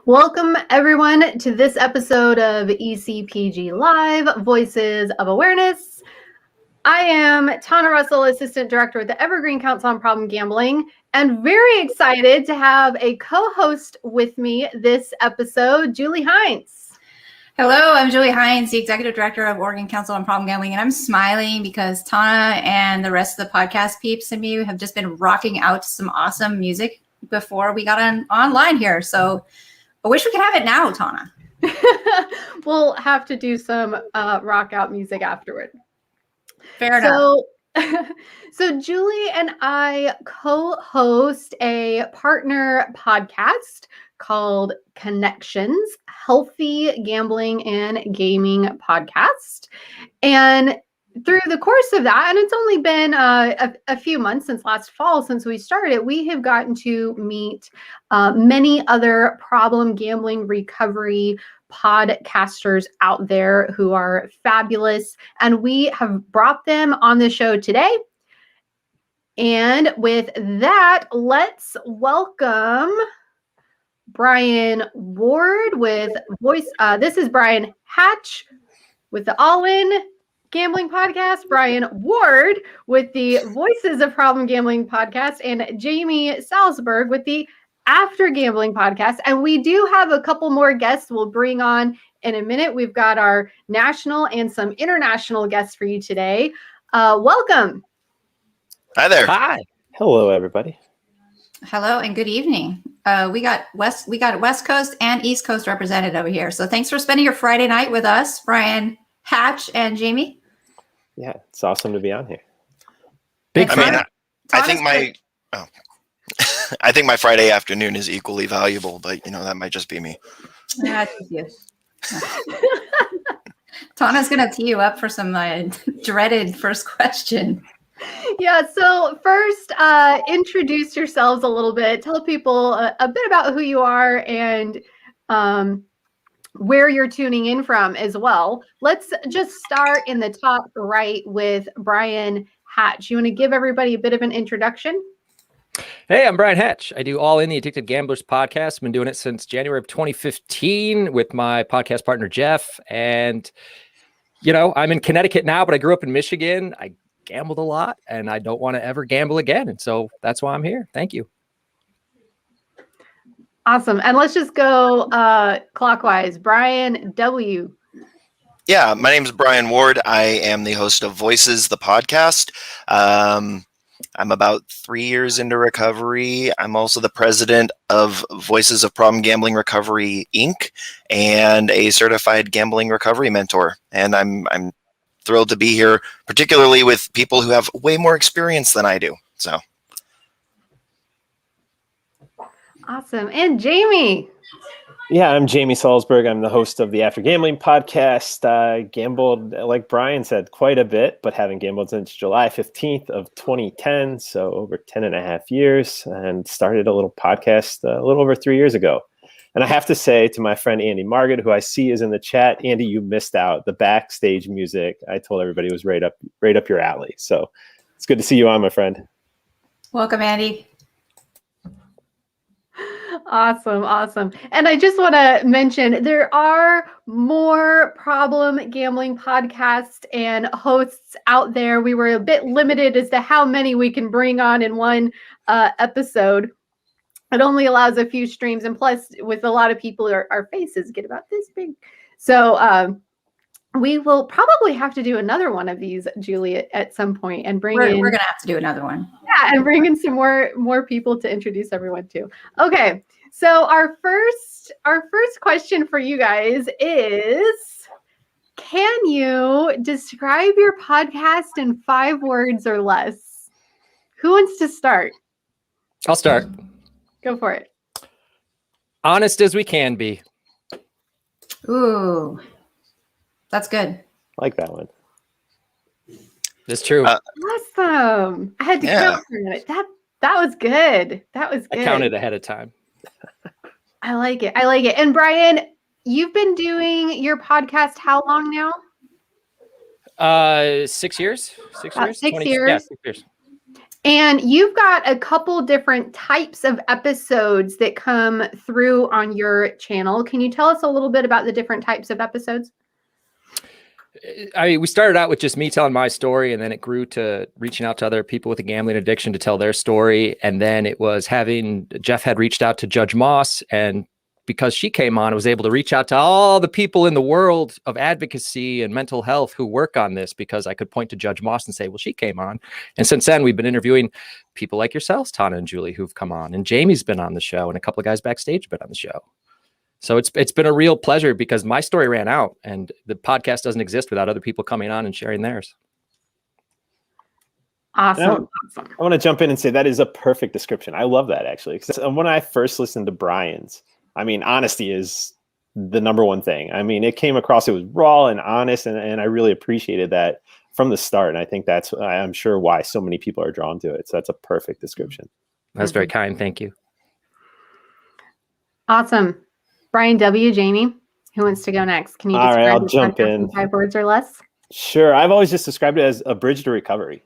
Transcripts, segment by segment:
Welcome, everyone, to this episode of ECPG Live, Voices of Awareness. I am Tana Russell, Assistant Director at the Evergreen Council on Problem Gambling, and very excited to have a co-host with me this episode, Julie Hynes. Hello, I'm Julie Hynes, the Executive Director of Oregon Council on Problem Gambling, and I'm smiling because Tana and the rest of the podcast peeps and me have just been rocking out some awesome music before we got online here. So I wish we could have it now, Tana. We'll have to do some rock out music afterward. Fair enough. So Julie and I co-host a partner podcast called Connections, Healthy Gambling and Gaming Podcast. And through the course of that, and it's only been a few months since last fall, since we started, we have gotten to meet many other problem gambling recovery podcasters out there who are fabulous. And we have brought them on the show today. And with that, let's welcome Brian Ward with Voice. This is Brian Hatch with the All-In Gambling Podcast, Brian Ward with the Voices of Problem Gambling Podcast, and Jamie Salzberg with the After Gambling Podcast. And we do have a couple more guests we'll bring on in a minute. We've got our national and some international guests for you today. Welcome. Hi there. Hi. Hello, everybody. Hello and good evening. We got West Coast and East Coast represented over here. So thanks for spending your Friday night with us, Brian Hatch and Jamie. Yeah, it's awesome to be on here. Big fan. I think my Friday afternoon is equally valuable, but that might just be me. That's you. Tana's gonna tee you up for some dreaded first question. Yeah, so first, introduce yourselves a little bit. Tell people a bit about who you are and where you're tuning in from as well. Let's just start in the top right with Brian Hatch. You want to give everybody a bit of an introduction? Hey, I'm Brian Hatch. I do All In the Addicted Gamblers podcast. I've been doing it since January of 2015 with my podcast partner, Jeff. And, I'm in Connecticut now, but I grew up in Michigan. I gambled a lot and I don't want to ever gamble again. And so that's why I'm here. Thank you. Awesome. And let's just go clockwise. Brian W. Yeah, my name is Brian Ward. I am the host of Voices, the podcast. I'm about 3 years into recovery. I'm also the president of Voices of Problem Gambling Recovery, Inc., and a certified gambling recovery mentor. And I'm thrilled to be here, particularly with people who have way more experience than I do. So. Awesome. And Jamie. Yeah, I'm Jamie Salzberg. I'm the host of the After Gambling podcast. I gambled, like Brian said, quite a bit, but haven't gambled since July 15th of 2010, so over 10 and a half years, and started a little podcast a little over 3 years ago. And I have to say to my friend Andy Margaret, who I see is in the chat, Andy, you missed out. The backstage music, I told everybody, was right up your alley. So it's good to see you on, my friend. Welcome, Andy. Awesome. And I just want to mention there are more problem gambling podcasts and hosts out there. We were a bit limited as to how many we can bring on in one episode. It only allows a few streams. And plus, with a lot of people, our faces get about this big. So we will probably have to do another one of these, Julie, at some point, and we're going to have to do another one. Yeah, and bring in some more people to introduce everyone to. Okay, so our first question for you guys is: can you describe your podcast in 5 words or less? Who wants to start? I'll start. Go for it. Honest as we can be. Ooh. That's good. I like that one. That's true. Awesome. I had to count for a minute. That was good. That was good. I counted ahead of time. I like it. And Brian, you've been doing your podcast how long now? 6 years. 6 years. 6 years. Yeah, 6 years. And you've got a couple different types of episodes that come through on your channel. Can you tell us a little bit about the different types of episodes? We started out with just me telling my story, and then it grew to reaching out to other people with a gambling addiction to tell their story. And then it was Jeff had reached out to Judge Moss, and because she came on, I was able to reach out to all the people in the world of advocacy and mental health who work on this, because I could point to Judge Moss and say, well, she came on. And since then, we've been interviewing people like yourselves, Tana and Julie, who've come on, and Jamie's been on the show, and a couple of guys backstage have been on the show. So it's been a real pleasure, because my story ran out, and the podcast doesn't exist without other people coming on and sharing theirs. Awesome. I want to jump in and say that is a perfect description. I love that, actually. When I first listened to Brian's, I mean, honesty is the number one thing. I mean, it came across, it was raw and honest, and I really appreciated that from the start. And I think I'm sure why so many people are drawn to it. So that's a perfect description. That's very kind. Thank you. Awesome. Brian W., Jamie, who wants to go next? Can you describe I'll jump in 5 words or less? Sure. I've always just described it as a bridge to recovery.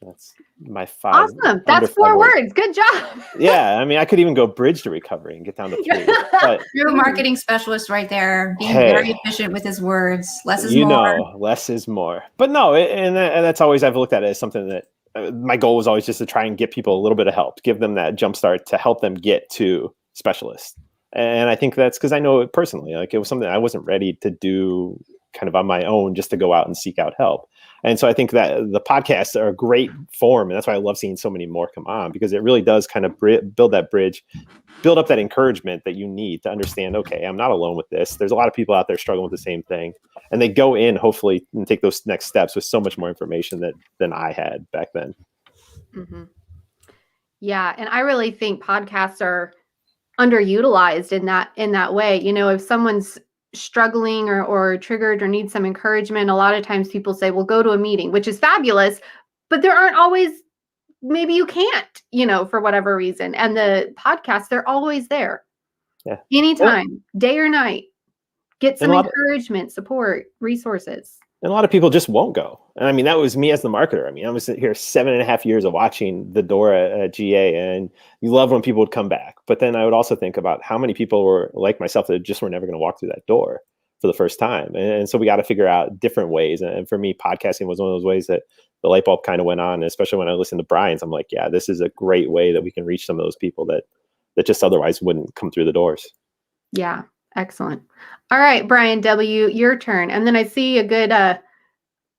That's my 5. Awesome. That's 4 words. Good job. Yeah. I mean, I could even go bridge to recovery and get down to 3. But You're a marketing specialist right there, being very efficient with his words. Less is more. Less is more. But no, and that's always, I've looked at it as something that my goal was always just to try and get people a little bit of help, give them that jump start to help them get to specialists. And I think that's because I know it personally, like it was something I wasn't ready to do kind of on my own, just to go out and seek out help. And so I think that the podcasts are a great form. And that's why I love seeing so many more come on, because it really does kind of build that bridge, build up that encouragement that you need to understand, okay, I'm not alone with this. There's a lot of people out there struggling with the same thing. And they go in, hopefully, and take those next steps with so much more information than I had back then. Mm-hmm. Yeah. And I really think podcasts are underutilized in that way. You know, if someone's struggling or triggered or needs some encouragement, a lot of times people say, well, go to a meeting, which is fabulous, but there aren't always, maybe you can't, you know, for whatever reason. And the podcasts, they're always there. Yeah. Anytime, day or night. Get some encouragement, support, resources. And a lot of people just won't go. And I mean, that was me as the marketer. I mean, I was here 7.5 years of watching the door at GA, and you love when people would come back. But then I would also think about how many people were like myself that just were never going to walk through that door for the first time. And so we got to figure out different ways. And for me, podcasting was one of those ways that the light bulb kind of went on. And especially when I listened to Brian's, I'm like, yeah, this is a great way that we can reach some of those people that just otherwise wouldn't come through the doors. Yeah. Excellent. All right, Brian W., your turn. And then I see a good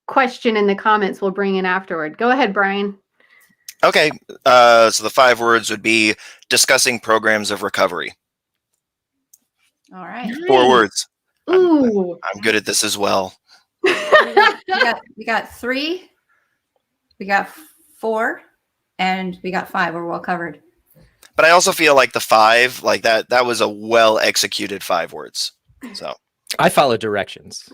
question in the comments we'll bring in afterward. Go ahead, Brian. Okay. So the 5 words would be discussing programs of recovery. All right. 4 words. Ooh. I'm good at this as well. we got 3, we got 4, and we got 5. We're well covered. But I also feel like the 5, like that was a well executed 5 words. So I follow directions.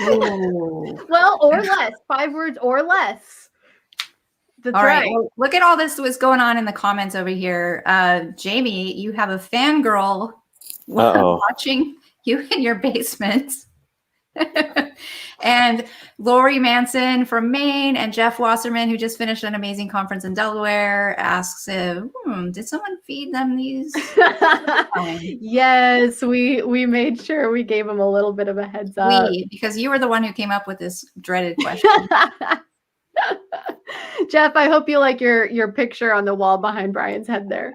Well, or less. 5 words or less. That's all right. right. Well, look at all this was going on in the comments over here. Jamie, you have a fangirl watching you in your basement. And Lori Manson from Maine and Jeff Wasserman, who just finished an amazing conference in Delaware, asks if, did someone feed them these? Yes, we made sure we gave them a little bit of a heads up. Because you were the one who came up with this dreaded question. Jeff, I hope you like your picture on the wall behind Brian's head there.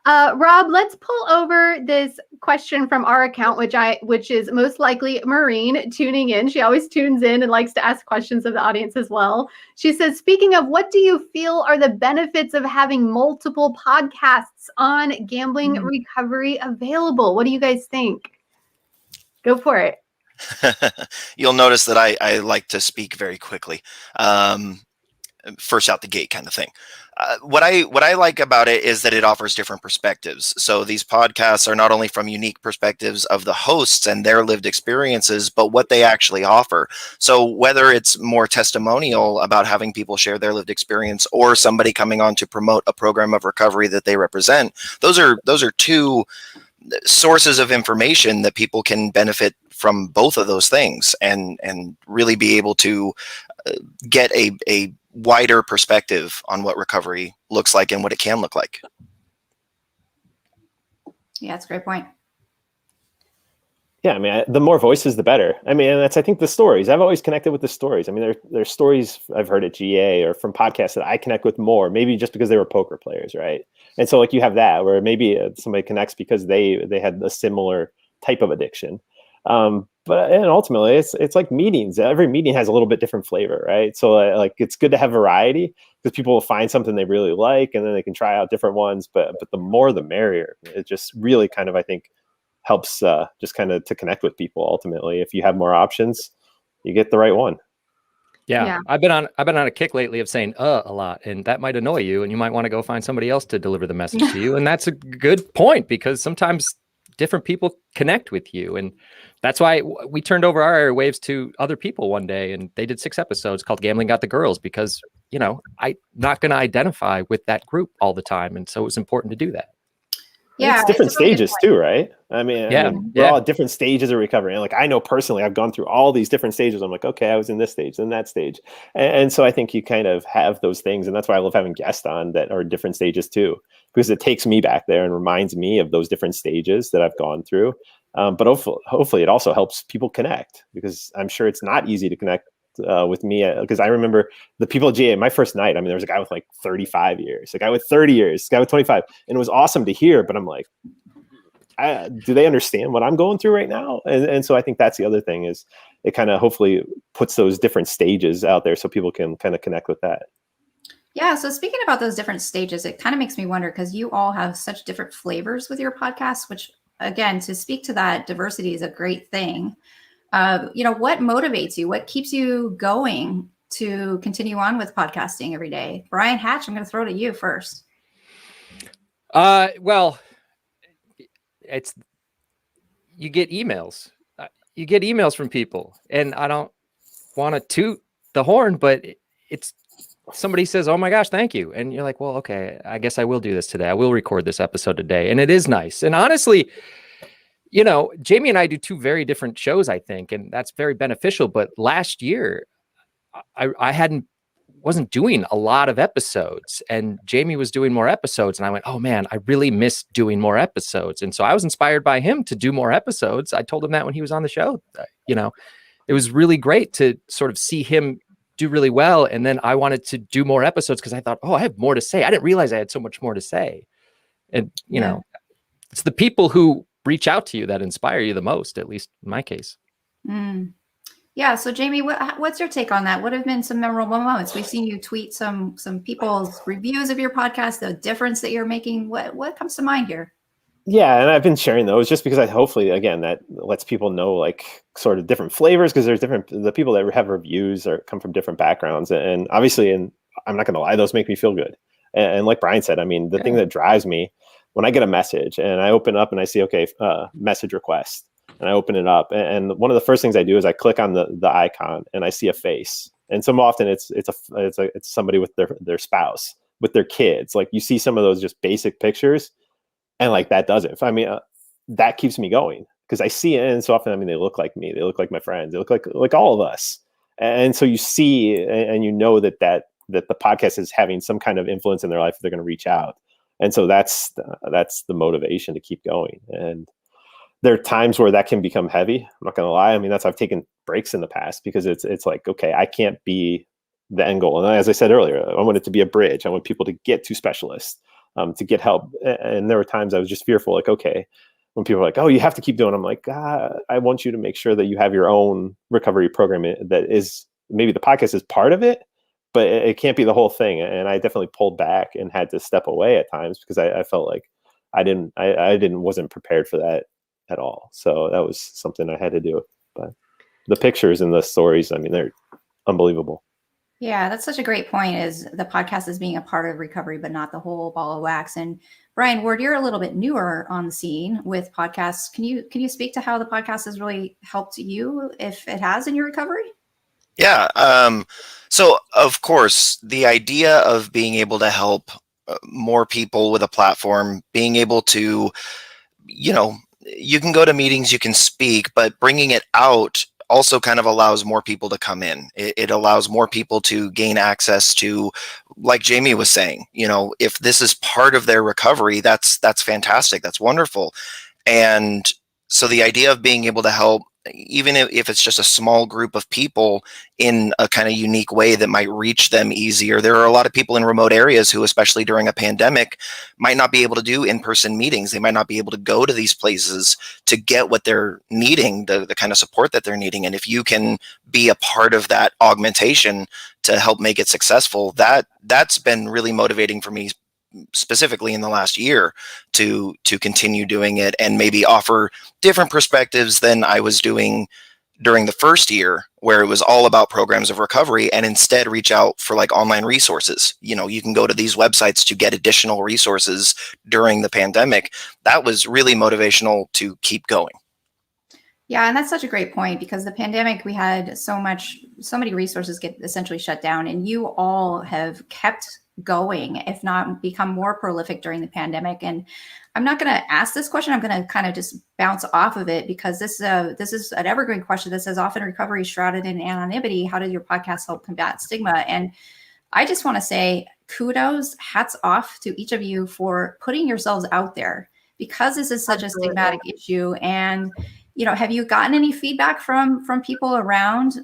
Rob, let's pull over this question from our account, which is most likely Maureen tuning in. She always tunes in and likes to ask questions of the audience as well. She says, speaking of, what do you feel are the benefits of having multiple podcasts on gambling recovery available? What do you guys think? Go for it. You'll notice that I like to speak very quickly. First out the gate kind of thing. What I like about it is that it offers different perspectives. So these podcasts are not only from unique perspectives of the hosts and their lived experiences, but what they actually offer. So whether it's more testimonial about having people share their lived experience, or somebody coming on to promote a program of recovery that they represent, those are 2 sources of information that people can benefit from, both of those things, and really be able to get a wider perspective on what recovery looks like and what it can look like. Yeah, that's a great point. Yeah, I mean, the more voices, the better. I mean, and that's, I think, the stories. I've always connected with the stories. I mean, there's stories I've heard at GA or from podcasts that I connect with more, maybe just because they were poker players, right? And so, like, you have that where maybe somebody connects because they had a similar type of addiction. But and ultimately, it's like meetings. Every meeting has a little bit different flavor, right? So, like, it's good to have variety because people will find something they really like, and then they can try out different ones. But the more, the merrier. It just really kind of, I think, helps just kind of to connect with people. Ultimately, if you have more options, you get the right one. Yeah. I've been on a kick lately of saying a lot, and that might annoy you, and you might want to go find somebody else to deliver the message to you. And that's a good point, because sometimes different people connect with you, and that's why we turned over our airwaves to other people one day, and they did 6 episodes called Gambling Got the Girls, because I'm not going to identify with that group all the time, and so it was important to do that. Yeah, it's different stages too, right? I mean, we're all at different stages of recovery. And like, I know personally, I've gone through all these different stages. I'm like, okay, I was in this stage, then that stage. And so I think you kind of have those things. And that's why I love having guests on that are different stages too, because it takes me back there and reminds me of those different stages that I've gone through. But hopefully it also helps people connect, because I'm sure it's not easy to connect with me, because I remember the people at GA, my first night, I mean, there was a guy with like 35 years, a guy with 30 years, a guy with 25, and it was awesome to hear, but I'm like, do they understand what I'm going through right now? And so I think that's the other thing, is it kind of hopefully puts those different stages out there so people can kind of connect with that. Yeah. So speaking about those different stages, it kind of makes me wonder, because you all have such different flavors with your podcast, which, again, to speak to that diversity is a great thing. What motivates you? What keeps you going to continue on with podcasting every day? Brian Hatch, I'm going to throw it at you first. Well, it's, you get emails. You get emails from people, and I don't want to toot the horn, but it's, somebody says, "Oh my gosh, thank you." And you're like, well, okay, I guess I will do this today. I will record this episode today. And it is nice. And honestly, Jamie and I do 2 very different shows, I think, and that's very beneficial. But last year, I wasn't doing a lot of episodes, and Jamie was doing more episodes, and I went, oh man, I really miss doing more episodes. And so I was inspired by him to do more episodes. I told him that when he was on the show. It was really great to sort of see him do really well, and then I wanted to do more episodes because I thought, oh, I have more to say. I didn't realize I had so much more to say. And it's the people who reach out to you that inspire you the most, at least in my case. Yeah. So Jamie, what's your take on that? What have been some memorable moments? We've seen you tweet some people's reviews of your podcast, the difference that you're making. What comes to mind here? Yeah, and I've been sharing those just because hopefully, again, that lets people know, like, sort of different flavors, because there's the people that have reviews come from different backgrounds, and obviously, and I'm not going to lie, those make me feel good. And like Brian said, I mean, the thing that drives me when I get a message and I open up and I see, okay, message request, and I open it up, and one of the first things I do is I click on the icon and I see a face, and so often it's somebody with their spouse, with their kids. Like, you see some of those just basic pictures. And like, that does it. I mean, that keeps me going, because I see it, and so often, I mean, they look like me, they look like my friends, they look like all of us, and so you see, and you know that the podcast is having some kind of influence in their life. They're going to reach out, and so that's the motivation to keep going. And there are times where that can become heavy. I'm not going to lie. I mean, I've taken breaks in the past, because it's like, okay, I can't be the end goal. And as I said earlier, I want it to be a bridge. I want people to get to specialists. To get help. And there were times I was just fearful, like, okay, when people are like, oh, you have to keep doing it, I'm like, I want you to make sure that you have your own recovery program that is, maybe the podcast is part of it, but it can't be the whole thing. And I definitely pulled back and had to step away at times, because I felt like I wasn't prepared for that at all. So that was something I had to do. But the pictures and the stories, I mean, they're unbelievable. Yeah, that's such a great point, is the podcast is being a part of recovery, but not the whole ball of wax. And Brian Ward, you're a little bit newer on the scene with podcasts. Can you speak to how the podcast has really helped you, if it has, in your recovery? Yeah. So of course, the idea of being able to help more people with a platform, being able to, you can go to meetings, you can speak, but bringing it out also kind of allows more people to come in. It allows more people to gain access to, like Jamie was saying, if this is part of their recovery, that's fantastic. That's wonderful. And so the idea of being able to help, even if it's just a small group of people in a kind of unique way that might reach them easier. There are a lot of people in remote areas who, especially during a pandemic, might not be able to do in-person meetings. They might not be able to go to these places to get what they're needing, the kind of support that they're needing. And if you can be a part of that augmentation to help make it successful, that's been really motivating for me, specifically in the last year, to continue doing it and maybe offer different perspectives than I was doing during the first year, where it was all about programs of recovery, and instead reach out for like online resources. You can go to these websites to get additional resources during the pandemic. That was really motivational to keep going. Yeah, and that's such a great point, because the pandemic, we had so many resources get essentially shut down, and you all have kept going, if not become more prolific during the pandemic. And I'm not going to ask this question. I'm going to kind of just bounce off of it, because this is an evergreen question that says, often recovery shrouded in anonymity. How did your podcast help combat stigma? And I just want to say kudos, hats off to each of you for putting yourselves out there, because this is such a stigmatic issue. And have you gotten any feedback from people around,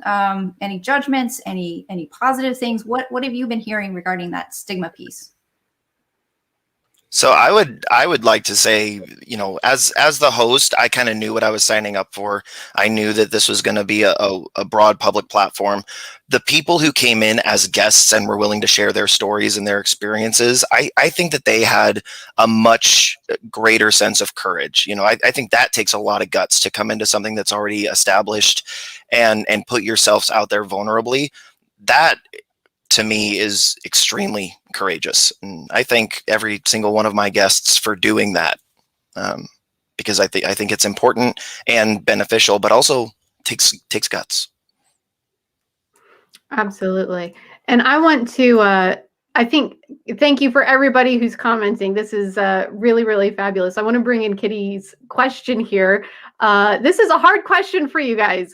any judgments, any positive things? What have you been hearing regarding that stigma piece? So I would like to say, as the host, I kind of knew what I was signing up for. I knew that this was going to be a broad public platform. The people who came in as guests and were willing to share their stories and their experiences, I think that they had a much greater sense of courage. I think that takes a lot of guts to come into something that's already established and put yourselves out there vulnerably. That, to me, is extremely courageous. And I thank every single one of my guests for doing that, because I think it's important and beneficial, but also takes guts. Absolutely. And I want to, thank you for everybody who's commenting. This is really, really fabulous. I want to bring in Kitty's question here. This is a hard question for you guys.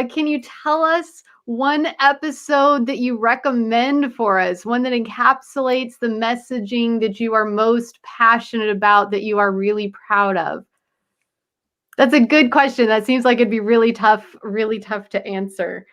Can you tell us one episode that you recommend for us, one that encapsulates the messaging that you are most passionate about, that you are really proud of? That's a good question. That seems like it'd be really tough to answer.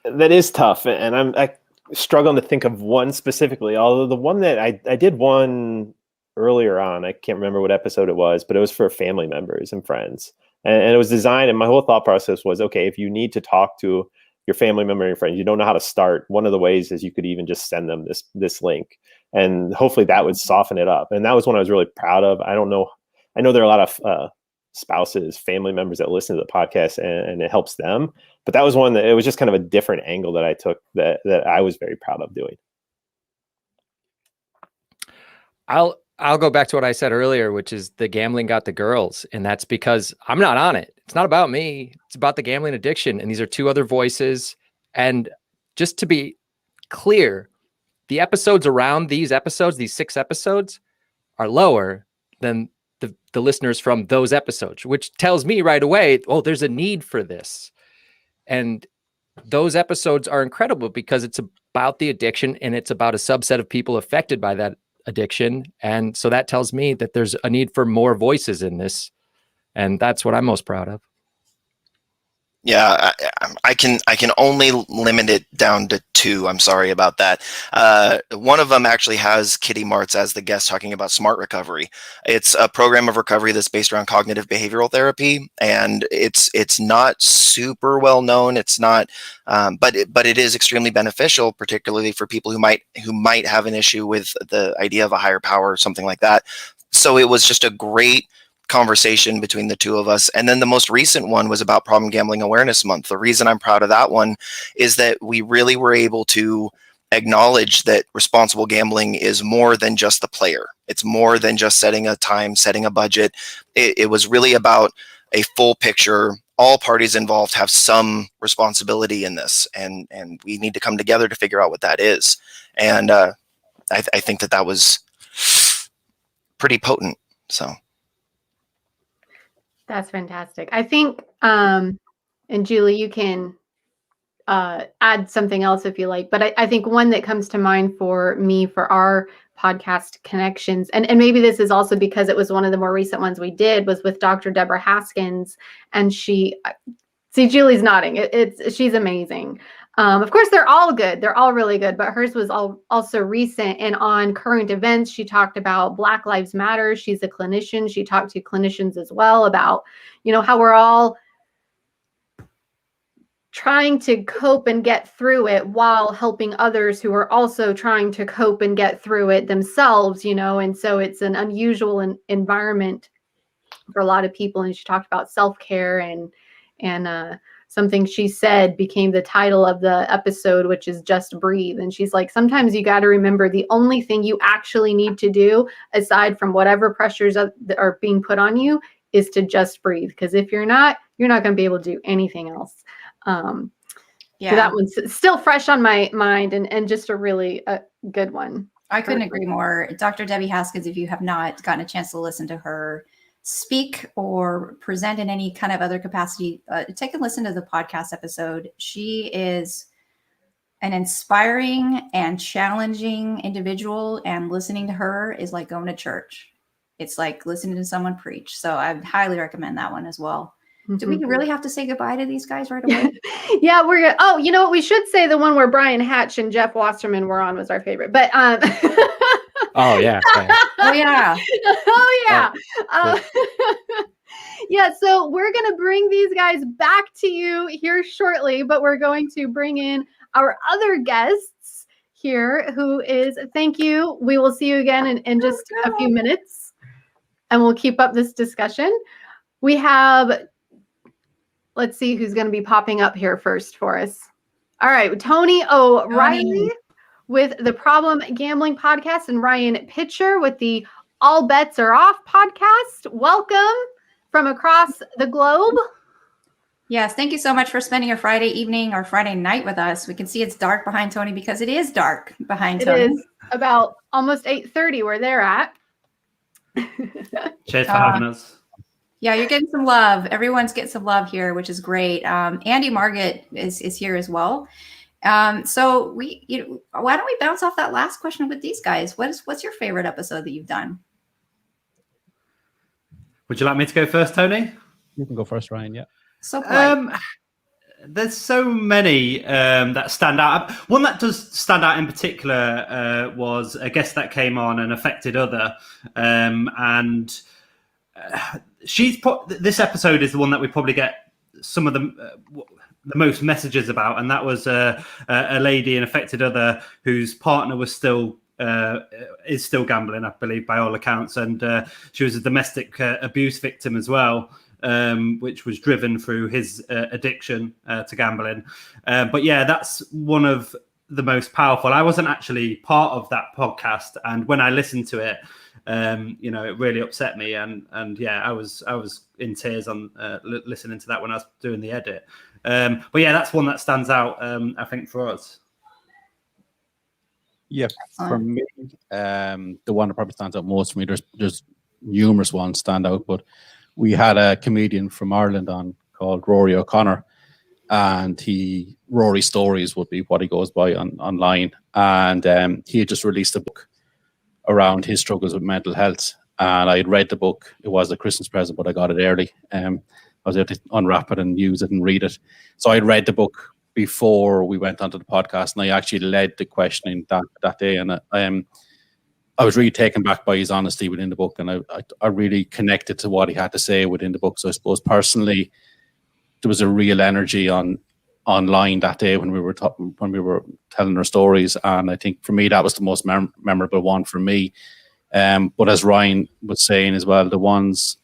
That is tough, and I struggling to think of one specifically. Although the one that I did one earlier on, I can't remember what episode it was, but it was for family members and friends, and it was designed. And my whole thought process was, okay, if you need to talk to your family member and your friends, you don't know how to start. One of the ways is you could even just send them this link, and hopefully that would soften it up. And that was one I was really proud of. I know there are a lot of spouses, family members that listen to the podcast, and it helps them. But that was one that it was just kind of a different angle that I took that I was very proud of doing. I'll go back to what I said earlier, which is the gambling got the girls. And that's because I'm not on it. It's not about me. It's about the gambling addiction. And these are two other voices. And just to be clear, the episodes around these 6 episodes, are lower than the listeners from those episodes, which tells me right away, oh, there's a need for this. And those episodes are incredible because it's about the addiction, and it's about a subset of people affected by that addiction. And so that tells me that there's a need for more voices in this. And that's what I'm most proud of. Yeah, I can only limit it down to 2. I'm sorry about that. One of them actually has Kitty Martz as the guest, talking about Smart Recovery. It's a program of recovery that's based around cognitive behavioral therapy, and it's not super well known. It's not, but it is extremely beneficial, particularly for people who might have an issue with the idea of a higher power or something like that. So it was just a great conversation between the two of us. And then the most recent one was about Problem Gambling Awareness Month. The reason I'm proud of that one is that we really were able to acknowledge that responsible gambling is more than just the player. It's more than just setting a time, setting a budget. It was really about a full picture. All parties involved have some responsibility in this, and we need to come together to figure out what that is. And I think that was pretty potent. So That's fantastic. I think, and Julie, you can add something else if you like, but I think one that comes to mind for me for our podcast connections, and maybe this is also because it was one of the more recent ones we did, was with Dr. Deborah Haskins, and she, see, Julie's nodding. She's amazing. Of course, they're all good. They're all really good, but hers was also recent. And on current events, she talked about Black Lives Matter. She's a clinician. She talked to clinicians as well about, how we're all trying to cope and get through it while helping others who are also trying to cope and get through it themselves, and so it's an unusual environment for a lot of people. And she talked about self-care and something she said became the title of the episode, which is just breathe. And she's like, sometimes you got to remember the only thing you actually need to do, aside from whatever pressures are being put on you, is to just breathe. Because if you're not going to be able to do anything else. So that one's still fresh on my mind, and just a really good one. I couldn't agree more. Dr. Debbie Haskins, if you have not gotten a chance to listen to her speak or present in any kind of other capacity, take a listen to the podcast episode. She is an inspiring and challenging individual, and listening to her is like going to church. It's like listening to someone preach. So I highly recommend that one as well. Do we really have to say goodbye to these guys right away? Yeah, we're good. Oh, you know what? We should say the one where Brian Hatch and Jeff Wasserman were on was our favorite. But Oh yeah. Oh yeah. Oh yeah. Yeah, so we're going to bring these guys back to you here shortly, but we're going to bring in our other guests here, who is, thank you. We will see you again in just a few minutes, and we'll keep up this discussion. We have, let's see who's going to be popping up here first for us. All right, Tony O'Reilly with the Problem Gambling Podcast, and Ryan Pitcher with the All Bets Are Off podcast. Welcome from across the globe. Yes, thank you so much for spending a Friday evening or Friday night with us. We can see it's dark behind Tony because it is dark behind Tony. It is about almost 8:30 where they're at. Cheers for having us. Yeah, you're getting some love. Everyone's getting some love here, which is great. Andy Margett is here as well. So why don't we bounce off that last question with these guys? What's your favorite episode that you've done? Would you like me to go first, Tony? You can go first, Ryan. Yeah. So there's so many that stand out. One that does stand out in particular was a guest that came on, an affected other, and this episode is the one that we probably get some of the most messages about, and that was a lady, an affected other, whose partner was is still gambling, I believe, by all accounts, and she was a domestic abuse victim as well, which was driven through his addiction to gambling. But yeah, that's one of the most powerful. I wasn't actually part of that podcast, and when I listened to it, it really upset me, and yeah, I was in tears on listening to that when I was doing the edit. But yeah, that's one that stands out, I think, for us. Yeah, for me, the one that probably stands out most for me, there's numerous ones stand out, but we had a comedian from Ireland on called Rory O'Connor, and Rory Stories would be what he goes by online, and he had just released a book around his struggles with mental health, and I had read the book. It was a Christmas present, but I got it early. I was able to unwrap it and use it and read it. So I had read the book before we went onto the podcast, and I actually led the questioning that day, and I was really taken back by his honesty within the book, and I really connected to what he had to say within the book. So I suppose personally, there was a real energy online that day when we were telling our stories, and I think for me that was the most memorable one for me. But as Ryan was saying as well, the ones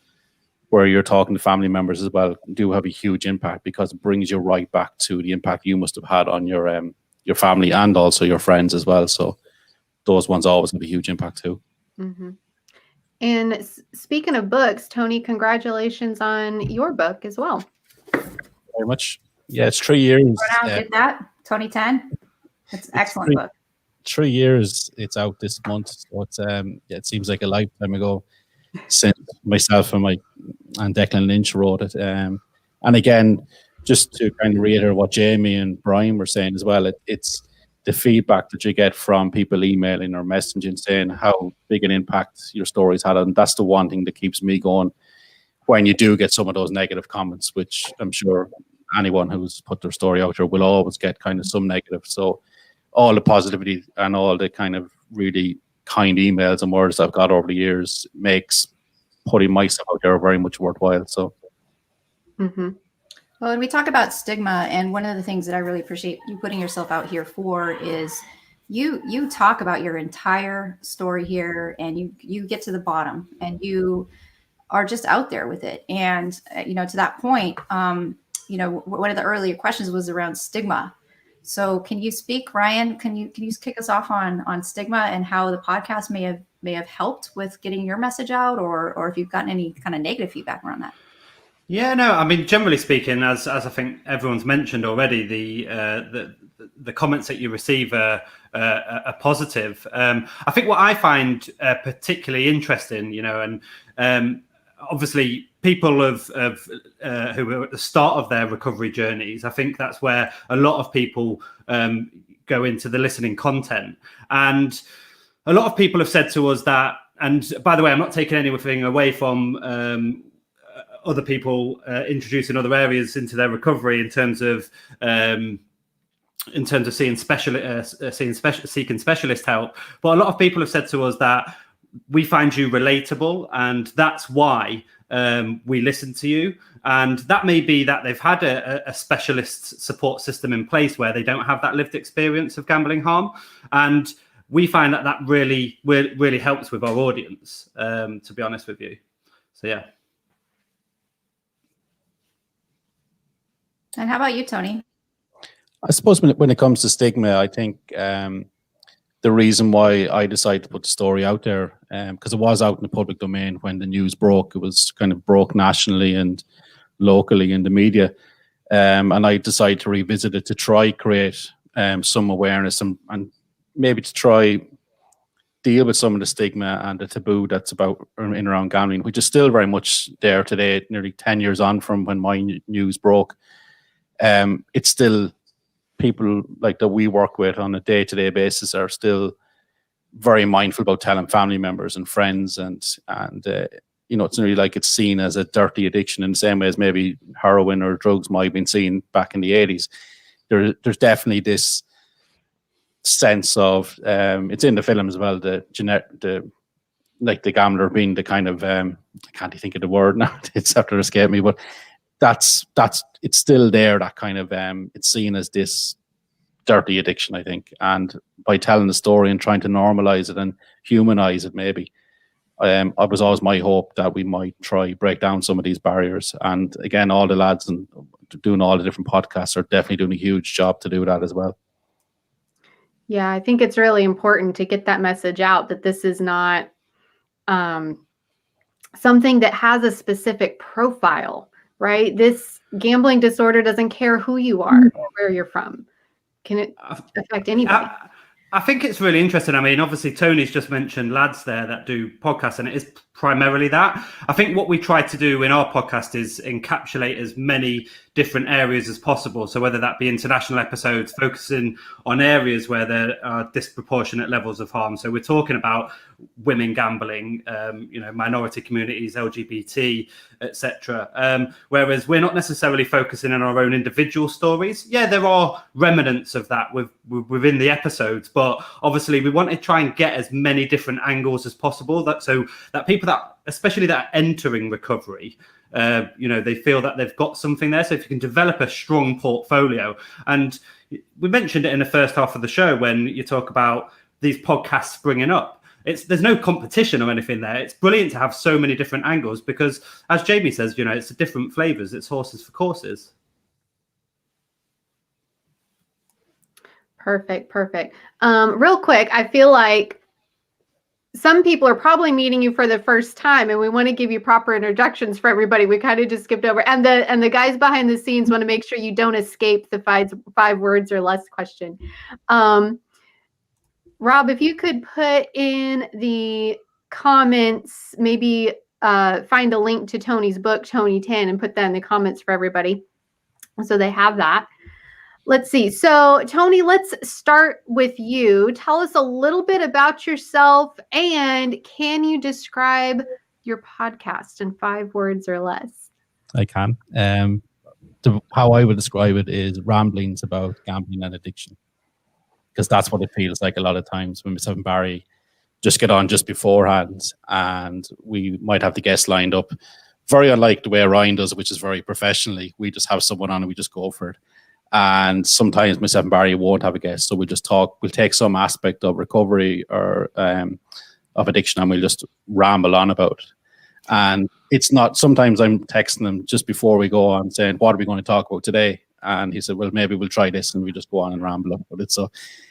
where you're talking to family members as well do have a huge impact, because it brings you right back to the impact you must have had on your family and also your friends as well. So those ones always have a huge impact too. Mm-hmm. And speaking of books, Tony, congratulations on your book as well. Very much. Yeah, it's 3 years. Did that 2010. It's an excellent book. 3 years. It's out this month, so it's it seems like a lifetime ago. since myself and Declan Lynch wrote it. And again, just to kind of reiterate what Jamie and Brian were saying as well, it's the feedback that you get from people emailing or messaging saying how big an impact your stories had, and that's the one thing that keeps me going when you do get some of those negative comments, which I'm sure anyone who's put their story out there will always get kind of some negative. So all the positivity and all the kind of really kind emails and words I've got over the years makes putting myself out there very much worthwhile. So Well, when we talk about stigma, and one of the things that I really appreciate you putting yourself out here for is you talk about your entire story here, and you get to the bottom, and you are just out there with it. And to that point, one of the earlier questions was around stigma. So can you speak, Ryan? Can you kick us off on stigma and how the podcast may have helped with getting your message out, or if you've gotten any kind of negative feedback around that? Yeah, no, I mean, generally speaking, as I think everyone's mentioned already, the comments that you receive are positive. I think what I find particularly interesting, and obviously people who are at the start of their recovery journeys, I think that's where a lot of people go into the listening content. And a lot of people have said to us that, and by the way, I'm not taking anything away from other people introducing other areas into their recovery in terms of seeking specialist help. But a lot of people have said to us that we find you relatable, and that's why we listen to you. And that may be that they've had a specialist support system in place where they don't have that lived experience of gambling harm. And we find that really helps with our audience, to be honest with you. So, yeah. And how about you, Tony? I suppose when it comes to stigma, I think the reason why I decided to put the story out there, because it was out in the public domain when the news broke. It was kind of broke nationally and locally in the media. And I decided to revisit it to try create some awareness and maybe to try deal with some of the stigma and the taboo that's about in around gambling, which is still very much there today, nearly 10 years on from when my news broke. It's still people like that we work with on a day-to-day basis are still very mindful about telling family members and friends, and it's really like it's seen as a dirty addiction in the same way as maybe heroin or drugs might have been seen back in the 80s. There's definitely this sense of it's in the film as well, the gambler being the kind of I can't think of the word now, it's after escaped me, but that's it's still there, that kind of it's seen as this dirty addiction, I think. And by telling the story and trying to normalize it and humanize it, maybe it was always my hope that we might try break down some of these barriers. And again, all the lads and doing all the different podcasts are definitely doing a huge job to do that as well. Yeah, I think it's really important to get that message out that this is not something that has a specific profile, right? This gambling disorder doesn't care who you are or where you're from. Can it affect anybody? I think it's really interesting. I mean, obviously, Tony's just mentioned lads there that do podcasts, and it is primarily that. I think what we try to do in our podcast is encapsulate as many different areas as possible. So whether that be international episodes focusing on areas where there are disproportionate levels of harm. So we're talking about women gambling, minority communities, LGBT, etc. Whereas we're not necessarily focusing on our own individual stories. Yeah, there are remnants of that within the episodes, but obviously we want to try and get as many different angles as possible, so that people that, especially that are entering recovery, they feel that they've got something there. So if you can develop a strong portfolio, and we mentioned it in the first half of the show when you talk about these podcasts springing up, there's no competition or anything there. It's brilliant to have so many different angles because, as Jamie says, it's different flavors. It's horses for courses. Perfect. Real quick, I feel like some people are probably meeting you for the first time, and we want to give you proper introductions for everybody. We kind of just skipped over, and the guys behind the scenes want to make sure you don't escape the five words or less question. Rob, if you could put in the comments maybe find a link to Tony's book, Tony 10, and put that in the comments for everybody. So they have that. Let's see. So, Tony, let's start with you. Tell us a little bit about yourself, and can you describe your podcast in 5 words or less? I can. How I would describe it is ramblings about gambling and addiction, because that's what it feels like a lot of times when myself and Barry just get on just beforehand, and we might have the guests lined up. Very unlike the way Ryan does it, which is very professionally. We just have someone on and we just go for it. And sometimes myself and Barry won't have a guest, so we'll just talk. We'll take some aspect of recovery or of addiction, and we'll just ramble on about it. And it's not. Sometimes I'm texting him just before we go on, saying, "What are we going to talk about today?" And he said, "Well, maybe we'll try this," and we just go on and ramble about it. So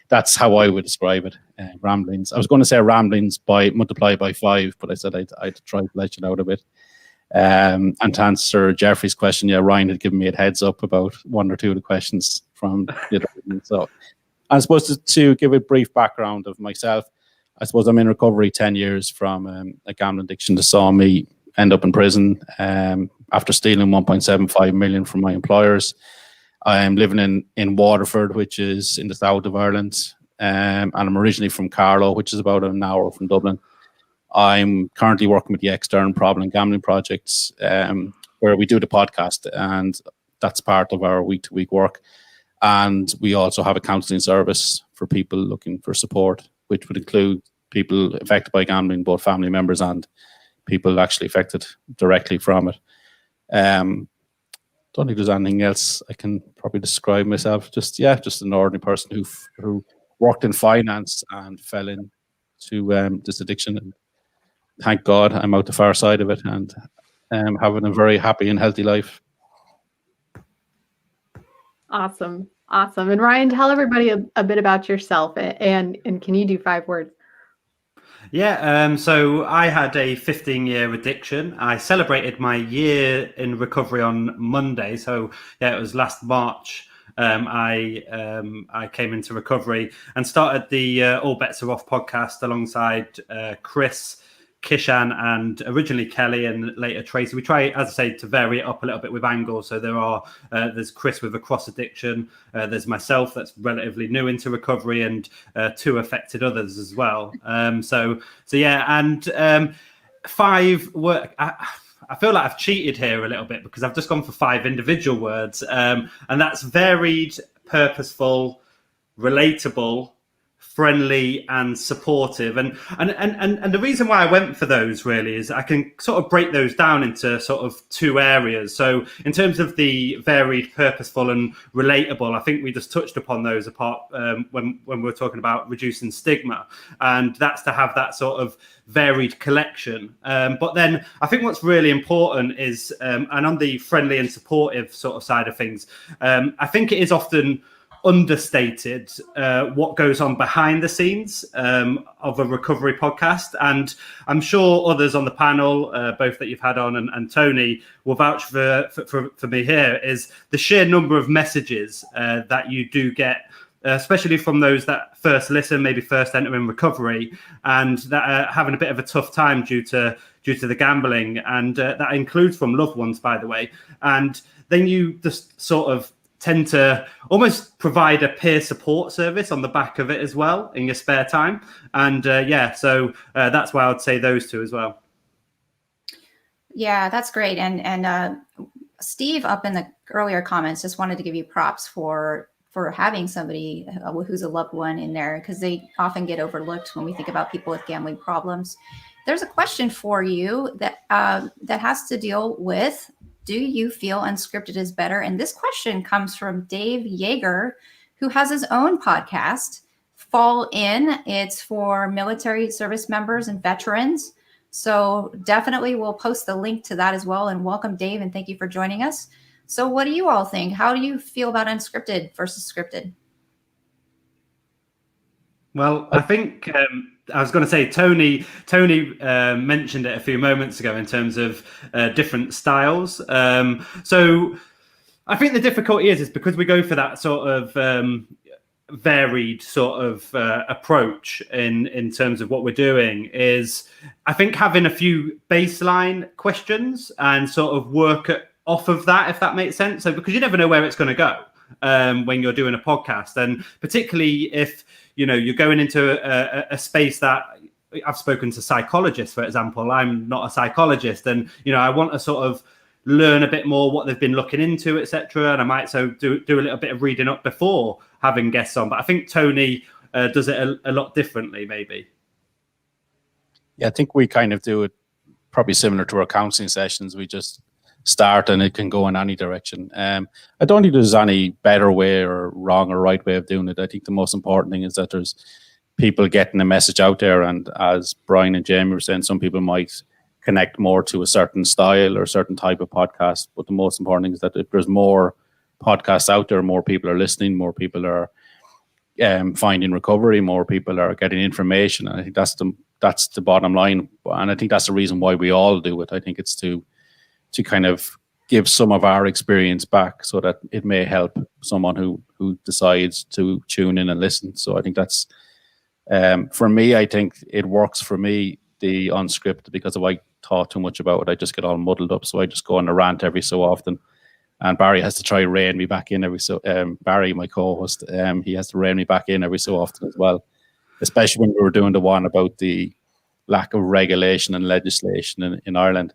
that's how I would describe it. Ramblings. I was going to say ramblings by multiply by 5, but I said I'd try to let you out a bit. And to answer Jeffrey's question, yeah, Ryan had given me a heads up about 1 or 2 of the questions from the other. So I suppose to give a brief background of myself, I suppose I'm in recovery 10 years from a gambling addiction that saw me end up in prison after stealing 1.75 million from my employers. I'm living in Waterford, which is in the south of Ireland, and I'm originally from Carlow, which is about an hour from Dublin. I'm currently working with the External Problem and Gambling Projects, where we do the podcast, and that's part of our week-to-week work. And we also have a counselling service for people looking for support, which would include people affected by gambling, both family members and people actually affected directly from it. Don't think there's anything else I can probably describe myself. Just an ordinary person who worked in finance and fell into this addiction. And thank God I'm out the far side of it and having a very happy and healthy life. Awesome. And Ryan, tell everybody a bit about yourself, and can you do 5 words? Yeah, so I had a 15-year addiction. I celebrated my year in recovery on Monday. So yeah, it was last March. I came into recovery and started the All Bets Are Off podcast alongside Chris, Kishan, and originally Kelly, and later Tracy. We try, as I say, to vary it up a little bit with angles. So there's Chris with a cross addiction. There's myself that's relatively new into recovery, and 2 affected others as well. So yeah, and 5 work. I feel like I've cheated here a little bit because I've just gone for 5 individual words, and that's varied, purposeful, relatable, friendly, and supportive. And the reason why I went for those really is I can sort of break those down into sort of 2 areas. So in terms of the varied, purposeful, and relatable, I think we just touched upon those apart when we were talking about reducing stigma, and that's to have that sort of varied collection. But then I think what's really important is, and on the friendly and supportive sort of side of things, I think it is often understated what goes on behind the scenes of a recovery podcast. And I'm sure others on the panel, both that you've had on and Tony, will vouch for me here, is the sheer number of messages that you do get, especially from those that first listen, maybe first enter in recovery, and that are having a bit of a tough time due to the gambling. And that includes from loved ones, by the way. And then you just sort of tend to almost provide a peer support service on the back of it as well in your spare time. And so that's why I would say those 2 as well. Yeah, that's great. And Steve, up in the earlier comments, just wanted to give you props for having somebody who's a loved one in there, because they often get overlooked when we think about people with gambling problems. There's a question for you that has to deal with, do you feel unscripted is better? And this question comes from Dave Yeager, who has his own podcast, Fall In. It's for military service members and veterans. So definitely we'll post the link to that as well. And welcome, Dave, and thank you for joining us. So what do you all think? How do you feel about unscripted versus scripted? Well, I think I was going to say Tony mentioned it a few moments ago in terms of different styles. So I think the difficulty is because we go for that sort of varied sort of approach in terms of what we're doing is, I think, having a few baseline questions and sort of work off of that, if that makes sense. So because you never know where it's going to go when you're doing a podcast, and particularly if you're going into a space that I've spoken to psychologists, for example. I'm not a psychologist, and I want to sort of learn a bit more what they've been looking into, etc. And I might do a little bit of reading up before having guests on. But I think Tony does it a lot differently, maybe. Yeah, I think we kind of do it probably similar to our counseling sessions. We just start and it can go in any direction. I don't think there's any better way or wrong or right way of doing it. I think the most important thing is that there's people getting a message out there. And as Brian and Jamie were saying, some people might connect more to a certain style or a certain type of podcast. But the most important thing is that if there's more podcasts out there, more people are listening, more people are finding recovery, more people are getting information. And I think that's the bottom line. And I think that's the reason why we all do it. I think it's to kind of give some of our experience back so that it may help someone who decides to tune in and listen. So I think that's, for me, I think it works for me, the unscripted, because if I talk too much about it, I just get all muddled up. So I just go on a rant every so often. And Barry has to try and rein me back in Barry, my co-host, he has to rein me back in every so often as well, especially when we were doing the one about the lack of regulation and legislation in Ireland.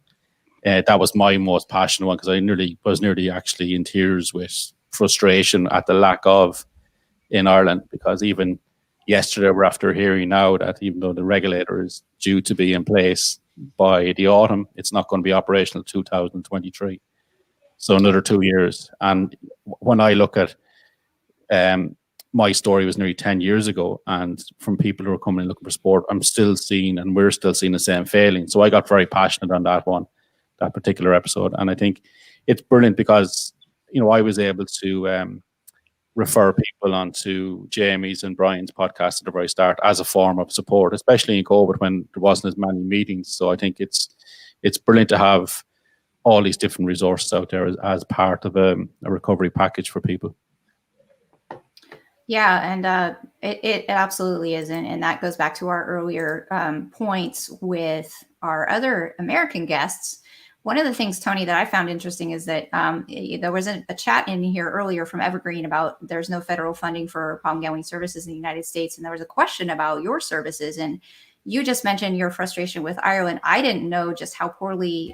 That was my most passionate one, because I was nearly actually in tears with frustration at the lack of in Ireland, because even yesterday we're after hearing now that even though the regulator is due to be in place by the autumn, it's not going to be operational 2023. So another 2 years. And when I look at my story was nearly 10 years ago, and from people who are coming and looking for sport, we're still seeing the same failing. So I got very passionate on that particular episode. And I think it's brilliant because, I was able to refer people onto Jamie's and Brian's podcast at the very start as a form of support, especially in COVID when there wasn't as many meetings. So I think it's brilliant to have all these different resources out there as part of a recovery package for people. Yeah, and it absolutely is. And that goes back to our earlier points with our other American guests. One of the things, Tony, that I found interesting is that there was a chat in here earlier from Evergreen about there's no federal funding for problem gambling services in the United States. And there was a question about your services. And you just mentioned your frustration with Ireland. I didn't know just how poorly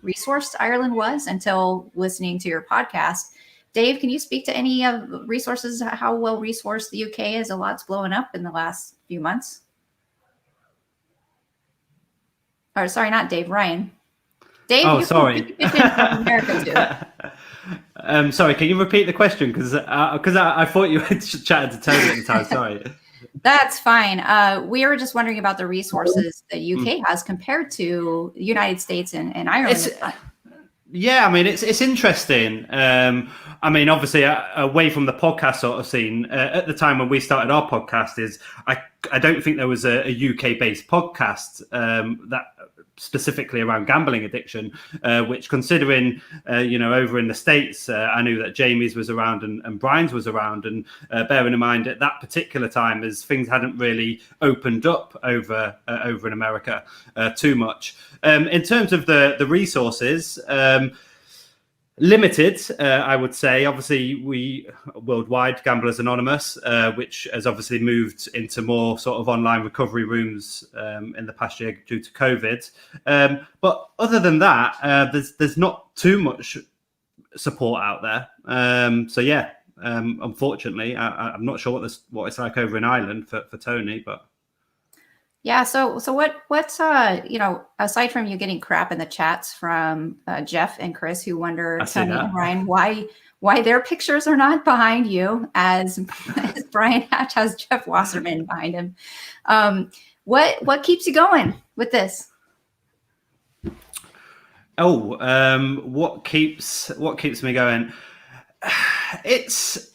resourced Ireland was until listening to your podcast. Dave, can you speak to any resources, how well resourced the UK is? A lot's blown up in the last few months. Or sorry, not Dave, Ryan. Dave, oh, sorry. America too. Sorry, can you repeat the question? Because I thought you were chatting to Tony at the time. Sorry. That's fine. We were just wondering about the resources that UK has compared to the United States and Ireland. Yeah, I mean, it's interesting. I mean, obviously, away from the podcast sort of scene, at the time when we started our podcast, I don't think there was a UK-based podcast that specifically around gambling addiction, which, considering over in the States, I knew that Jamie's was around and Brian's was around, and bearing in mind at that particular time as things hadn't really opened up over in America too much. In terms of the resources, limited, I would say. Obviously, we worldwide, Gamblers Anonymous, which has obviously moved into more sort of online recovery rooms in the past year due to COVID. But other than that, there's not too much support out there. So yeah, unfortunately, I'm not sure what it's like over in Ireland for Tony, but. Yeah. So what's aside from you getting crap in the chats from Jeff and Chris, who wonder, Tony and Ryan, why their pictures are not behind you, as Brian Hatch has Jeff Wasserman behind him. What keeps you going with this? What keeps me going? It's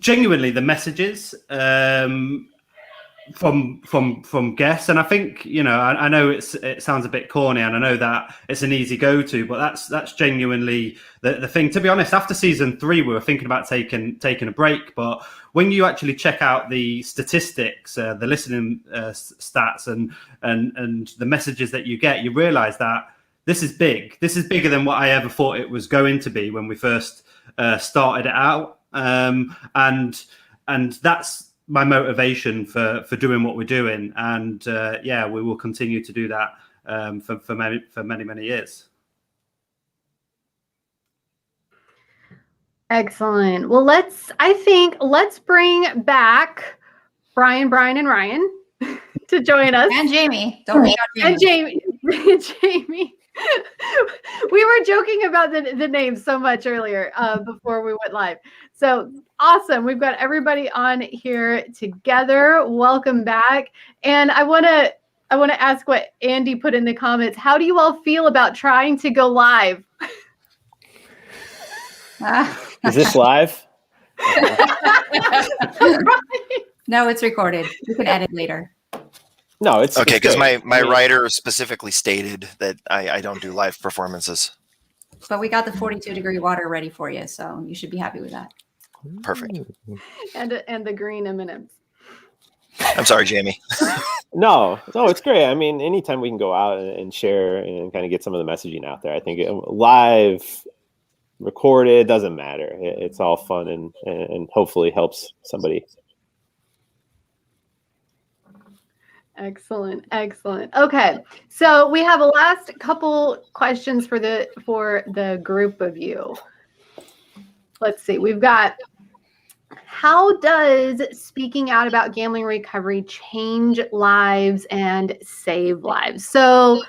genuinely the messages. from guests. And I think, I know it sounds a bit corny, and I know that it's an easy go-to, but that's genuinely the thing. To be honest, after season 3, we were thinking about taking a break, but when you actually check out the statistics, the listening stats, and the messages that you get, you realize that this is big. This is bigger than what I ever thought it was going to be when we first started it out. And that's my motivation for doing what we're doing. And we will continue to do that for many years. Excellent. Well, let's bring back Brian, and Ryan to join us. And Jamie. Don't forget Jamie. And Jamie. We were joking about the names so much earlier before we went live. So awesome. We've got everybody on here together. Welcome back. And I want to ask what Andy put in the comments. How do you all feel about trying to go live? Is this live? No, it's recorded. You can edit later. No, it's okay, because great. my writer specifically stated that I don't do live performances. But we got the 42-degree water ready for you, so you should be happy with that. Perfect. And the green M&Ms. I'm sorry, Jamie. No, it's great. I mean, anytime we can go out and share and kind of get some of the messaging out there, I think live, recorded, doesn't matter. It's all fun and hopefully helps somebody. Excellent. Okay, so we have a last couple questions for the group of you. Let's see. We've got, how does speaking out about gambling recovery change lives and save lives? So,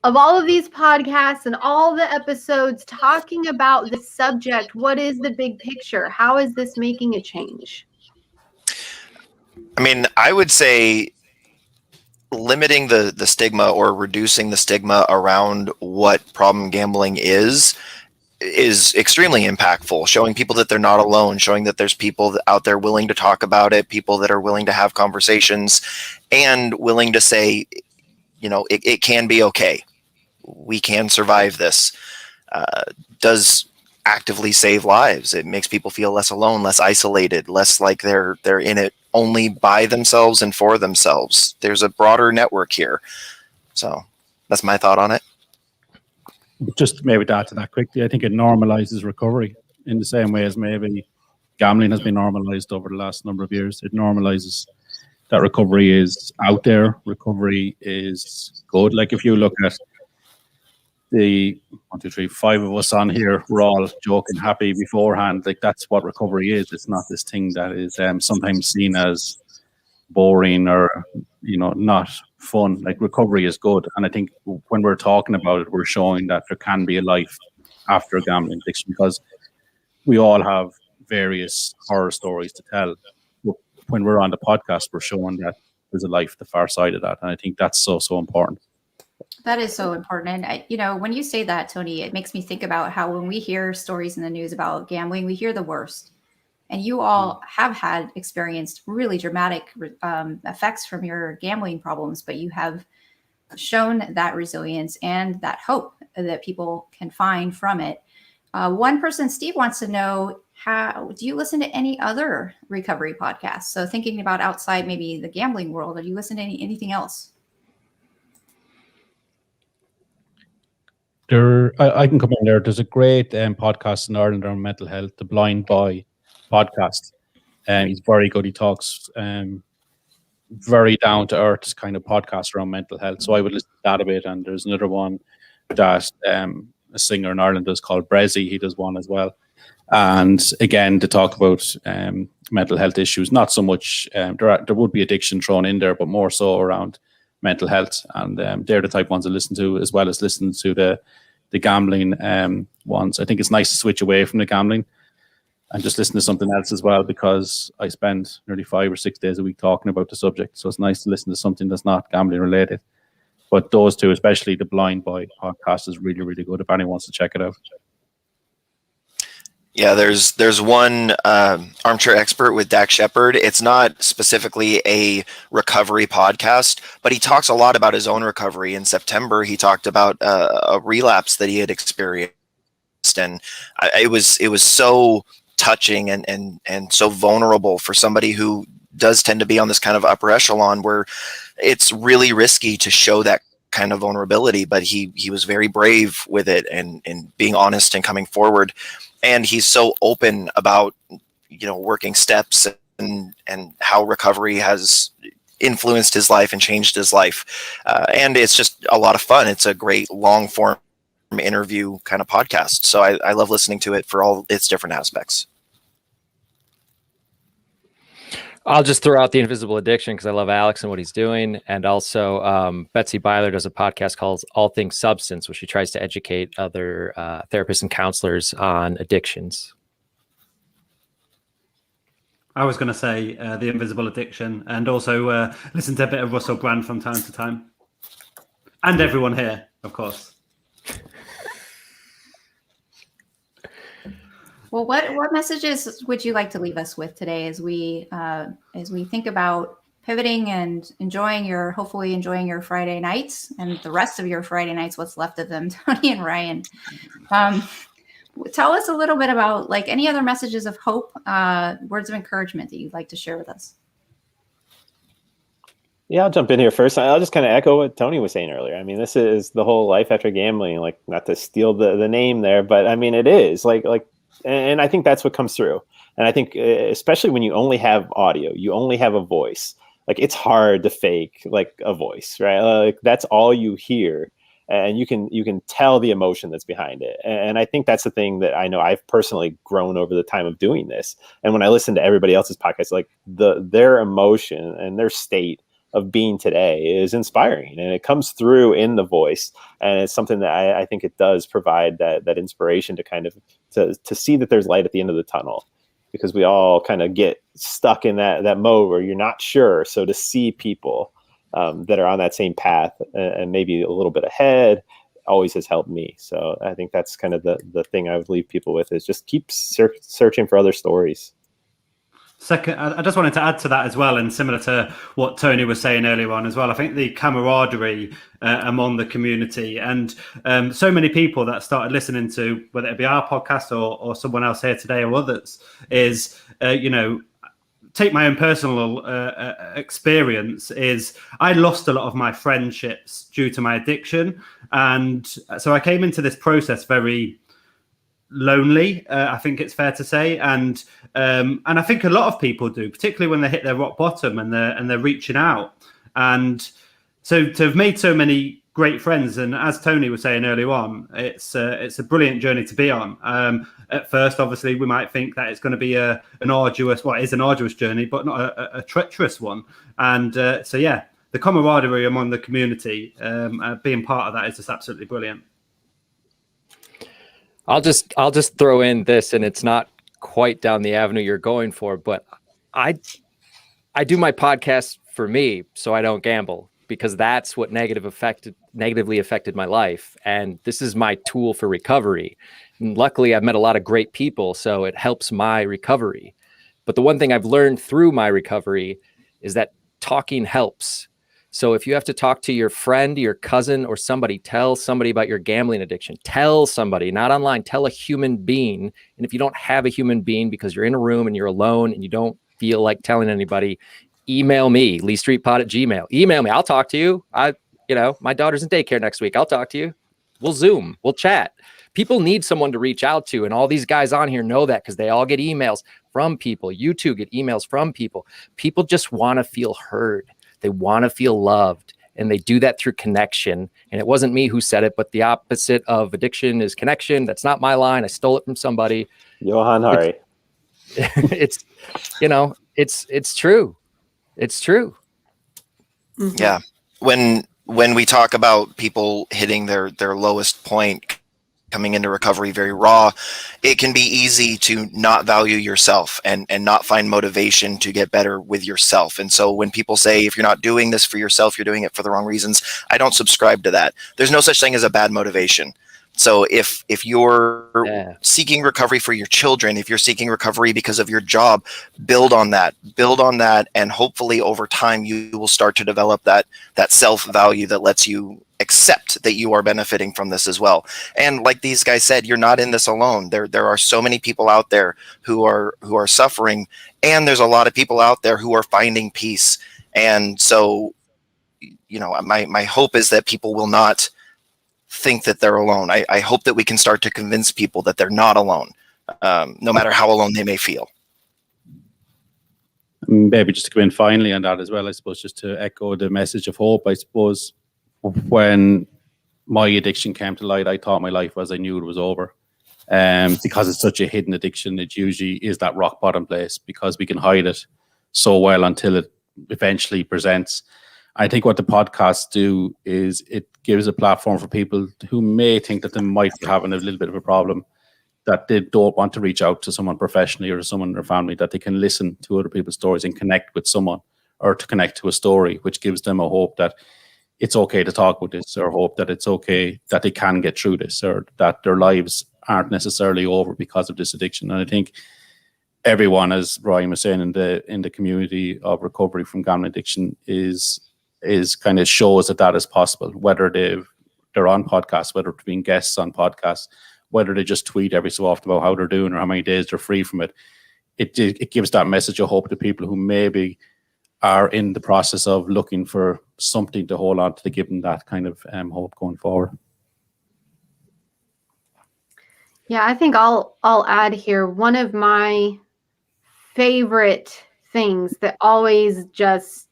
of all of these podcasts and all the episodes talking about the subject, what is the big picture? How is this making a change? I mean, I would say limiting the stigma or reducing the stigma around what problem gambling is extremely impactful. Showing people that they're not alone, showing that there's people out there willing to talk about it, people that are willing to have conversations and willing to say, it can be okay. We can survive this. Does actively save lives. It makes people feel less alone, less isolated, less like they're in it only by themselves and for themselves. There's a broader network here. So that's my thought on it. Just maybe to add to that quickly, I think it normalizes recovery in the same way as maybe gambling has been normalized over the last number of years. It normalizes that recovery is out there. Recovery is good. Like if you look at the 1, 2, 3, 5 of us on here, we're all joking, happy beforehand. Like that's what recovery is. It's not this thing that is sometimes seen as boring or not fun. Like recovery is good, and I think when we're talking about it, we're showing that there can be a life after a gambling addiction, because we all have various horror stories to tell. When we're on the podcast, we're showing that there's a life the far side of that, and I think that's so important. That is so important. And, when you say that, Tony, it makes me think about how when we hear stories in the news about gambling, we hear the worst. And you all have experienced really dramatic effects from your gambling problems, but you have shown that resilience and that hope that people can find from it. One person, Steve, wants to know, how do you listen to any other recovery podcasts? So thinking about outside maybe the gambling world, or do you listen to anything else? I can come in there. There's a great podcast in Ireland on mental health, the Blind Boy podcast. He's very good. He talks very down to earth kind of podcast around mental health. So I would listen to that a bit. And there's another one that a singer in Ireland does called Brezzy. He does one as well. And again, to talk about mental health issues, not so much, there would be addiction thrown in there, but more so around mental health. And they're the type ones I listen to, as well as listening to the gambling ones. I think it's nice to switch away from the gambling and just listen to something else as well, because I spend nearly 5 or 6 days a week talking about the subject. So it's nice to listen to something that's not gambling related. But those two, especially the Blind Boy podcast, is really, really good if anyone wants to check it out. Yeah, there's one armchair expert with Dak Shepard. It's not specifically a recovery podcast, but he talks a lot about his own recovery. In September, he talked about a relapse that he had experienced, and it was so touching and so vulnerable for somebody who does tend to be on this kind of upper echelon where it's really risky to show that kind of vulnerability. But he was very brave with it and being honest and coming forward. And he's so open about, working steps and how recovery has influenced his life and changed his life. And it's just a lot of fun. It's a great long form interview kind of podcast. So I love listening to it for all its different aspects. I'll just throw out The Invisible Addiction because I love Alex and what he's doing. And also Betsy Byler does a podcast called All Things Substance, where she tries to educate other therapists and counselors on addictions. I was going to say The Invisible Addiction, and also listen to a bit of Russell Brand from time to time. And everyone here, of course. Well, what messages would you like to leave us with today as we think about pivoting and hopefully enjoying your Friday nights and the rest of your Friday nights, what's left of them, Tony and Ryan? Tell us a little bit about any other messages of hope, words of encouragement that you'd like to share with us. Yeah, I'll jump in here first. I'll just kind of echo what Tony was saying earlier. I mean, this is the whole life after gambling, not to steal the name there, but I mean, it is and I think that's what comes through. And I think especially when you only have audio, you only have a voice, it's hard to fake a voice, right? That's all you hear, and you can tell the emotion that's behind it. And I think that's the thing that I know I've personally grown over the time of doing this. And when I listen to everybody else's podcasts, their emotion and their state of being today is inspiring, and it comes through in the voice. And it's something that I think it does provide that inspiration to kind of to see that there's light at the end of the tunnel, because we all kind of get stuck in that mode where you're not sure. So to see people that are on that same path and maybe a little bit ahead always has helped me. So I think that's kind of the thing I would leave people with, is just keep searching for other stories. Second, I just wanted to add to that as well, and similar to what Tony was saying earlier on as well, I think the camaraderie among the community, and so many people that started listening to, whether it be our podcast or someone else here today or others, is, take my own personal experience, is I lost a lot of my friendships due to my addiction. And so I came into this process very lonely, I think it's fair to say, and I think a lot of people do, particularly when they hit their rock bottom and they're reaching out. And so to have made so many great friends, and as Tony was saying earlier on, it's a brilliant journey to be on. At first, obviously, we might think that it's going to be an arduous journey, but not a treacherous one. And so yeah, the camaraderie among the community, being part of that is just absolutely brilliant. I'll just throw in this, and it's not quite down the avenue you're going for, but I do my podcast for me so I don't gamble, because that's what negatively affected my life. And this is my tool for recovery. And luckily, I've met a lot of great people, so it helps my recovery. But the one thing I've learned through my recovery is that talking helps. So if you have to talk to your friend, your cousin, or somebody, tell somebody about your gambling addiction. Tell somebody, not online, tell a human being. And if you don't have a human being because you're in a room and you're alone and you don't feel like telling anybody, email me, leestreetpod@gmail.com. Email me. I'll talk to you. My daughter's in daycare next week. I'll talk to you. We'll Zoom. We'll chat. People need someone to reach out to. And all these guys on here know that, because they all get emails from people. You too get emails from people. People just want to feel heard. They want to feel loved, and they do that through connection. And it wasn't me who said it, but the opposite of addiction is connection. That's not my line. I stole it from somebody. Johan Hari. It's true. It's true. Mm-hmm. Yeah. When we talk about people hitting their lowest point, coming into recovery very raw, it can be easy to not value yourself and not find motivation to get better with yourself. And so when people say, if you're not doing this for yourself, you're doing it for the wrong reasons, I don't subscribe to that. There's no such thing as a bad motivation. So if you're Yeah. seeking recovery for your children, if you're seeking recovery because of your job, build on that, and hopefully over time you will start to develop that self-value that lets you accept that you are benefiting from this as well. And like these guys said, you're not in this alone. There are so many people out there who are suffering, and there's a lot of people out there who are finding peace. And so, my hope is that people will not think that they're alone. I hope that we can start to convince people that they're not alone, no matter how alone they may feel. Maybe just to come in finally on that as well, I suppose, just to echo the message of hope. I suppose when my addiction came to light, I thought my life was, I knew it was over. Because it's such a hidden addiction, it usually is that rock bottom place, because we can hide it so well until it eventually presents. I think what the podcasts do is it gives a platform for people who may think that they might be having a little bit of a problem, that they don't want to reach out to someone professionally or to someone in their family, that they can listen to other people's stories and connect with someone, or to connect to a story, which gives them a hope that it's okay to talk about this, or hope that it's okay that they can get through this, or that their lives aren't necessarily over because of this addiction. And I think everyone, as Ryan was saying, in the community of recovery from gambling addiction is kind of shows that is possible, whether they're on podcasts, whether they're being guests on podcasts, whether they just tweet every so often about how they're doing or how many days they're free from it. It gives that message of hope to people who maybe are in the process of looking for something to hold on to give them that kind of hope going forward. Yeah, I think I'll add here, one of my favorite things that always just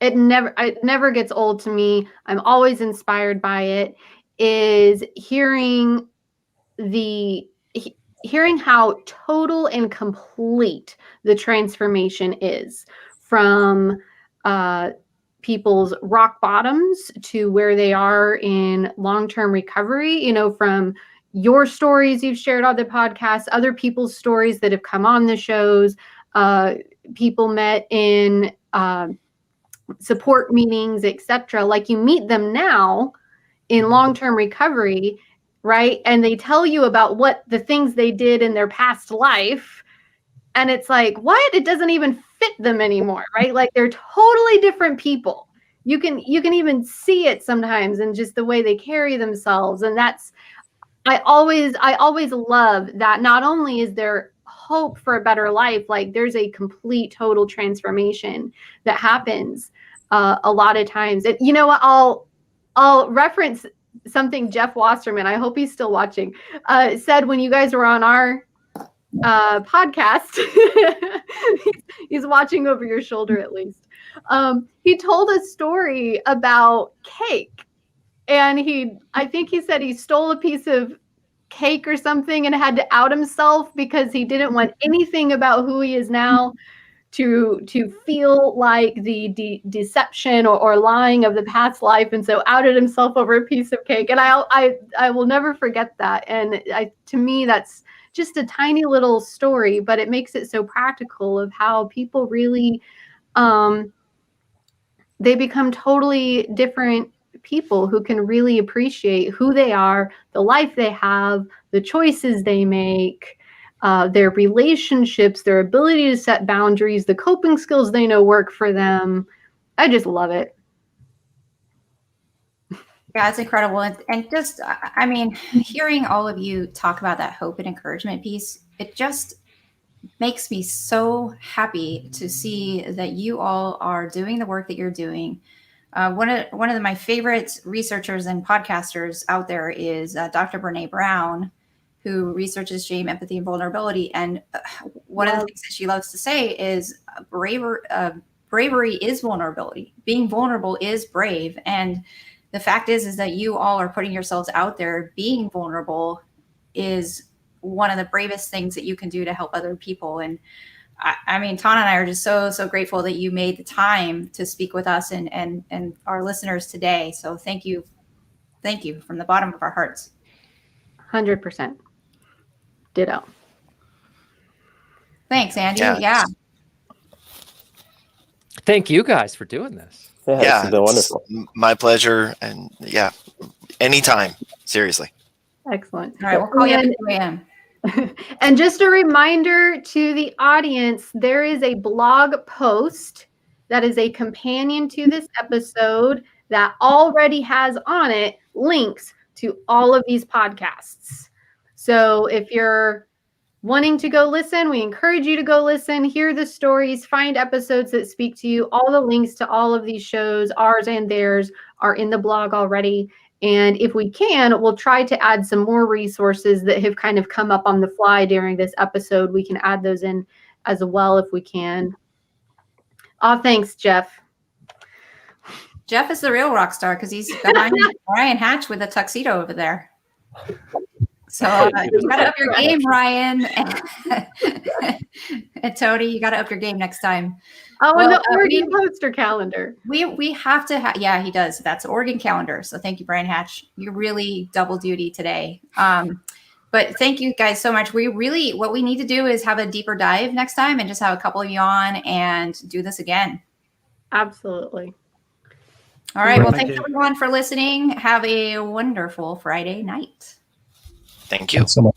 it never gets old to me. I'm always inspired by it, is hearing how total and complete the transformation is from people's rock bottoms to where they are in long-term recovery, from your stories you've shared on the podcast, other people's stories that have come on the shows, people met in support meetings, etc. Like, you meet them now in long-term recovery, right? And they tell you about what the things they did in their past life. And it's like, what? It doesn't even fit them anymore, right? Like, they're totally different people. You can even see it sometimes in just the way they carry themselves. And I always love that not only is there hope for a better life, like, there's a complete total transformation that happens a lot of times. And I'll reference something Jeff Wasserman, I hope he's still watching, said when you guys were on our podcast. He's watching over your shoulder at least. He told a story about cake, and I think he said he stole a piece of cake or something and had to out himself because he didn't want anything about who he is now to feel like the deception or lying of the past life, and so outed himself over a piece of cake. And I will never forget that. And to me, that's just a tiny little story, but it makes it so practical of how people really they become totally different people who can really appreciate who they are, the life they have, the choices they make, their relationships, their ability to set boundaries, the coping skills they know work for them. I just love it. Yeah, it's incredible. And just, I mean, hearing all of you talk about that hope and encouragement piece, it just makes me so happy to see that you all are doing the work that you're doing. One of my favorite researchers and podcasters out there is Dr. Brene Brown, who researches shame, empathy, and vulnerability. And one of the things that she loves to say is bravery is vulnerability. Being vulnerable is brave. And the fact is that you all are putting yourselves out there. Being vulnerable is one of the bravest things that you can do to help other people. And I mean, Tana and I are just so grateful that you made the time to speak with us and our listeners today. So thank you from the bottom of our hearts. 100%. Ditto. Thanks, Andy. Yeah. Thank you guys for doing this. Yeah, this has been wonderful. My pleasure. And yeah, anytime. Seriously. Excellent. All right, we'll call you up at And- 2 a.m. And just a reminder to the audience, there is a blog post that is a companion to this episode that already has on it links to all of these podcasts. So if you're wanting to go listen, we encourage you to go listen, hear the stories, find episodes that speak to you. All the links to all of these shows, ours and theirs, are in the blog already. And if we can, we'll try to add some more resources that have kind of come up on the fly during this episode. We can add those in as well if we can. Oh, thanks, Jeff. Jeff is the real rock star because he's behind Ryan Hatch with a tuxedo over there. So you got to up your game, Ryan. And Tony, you got to up your game next time. Oh, Well, and the Oregon poster calendar. We have to have, yeah, he does. That's Oregon calendar. So thank you, Brian Hatch. You're really double duty today. But thank you guys so much. What we need to do is have a deeper dive next time and just have a couple of you on and do this again. Absolutely. All right. Well, Thank thanks you. everyone for listening. Have a wonderful Friday night. Thank you. Thanks so much.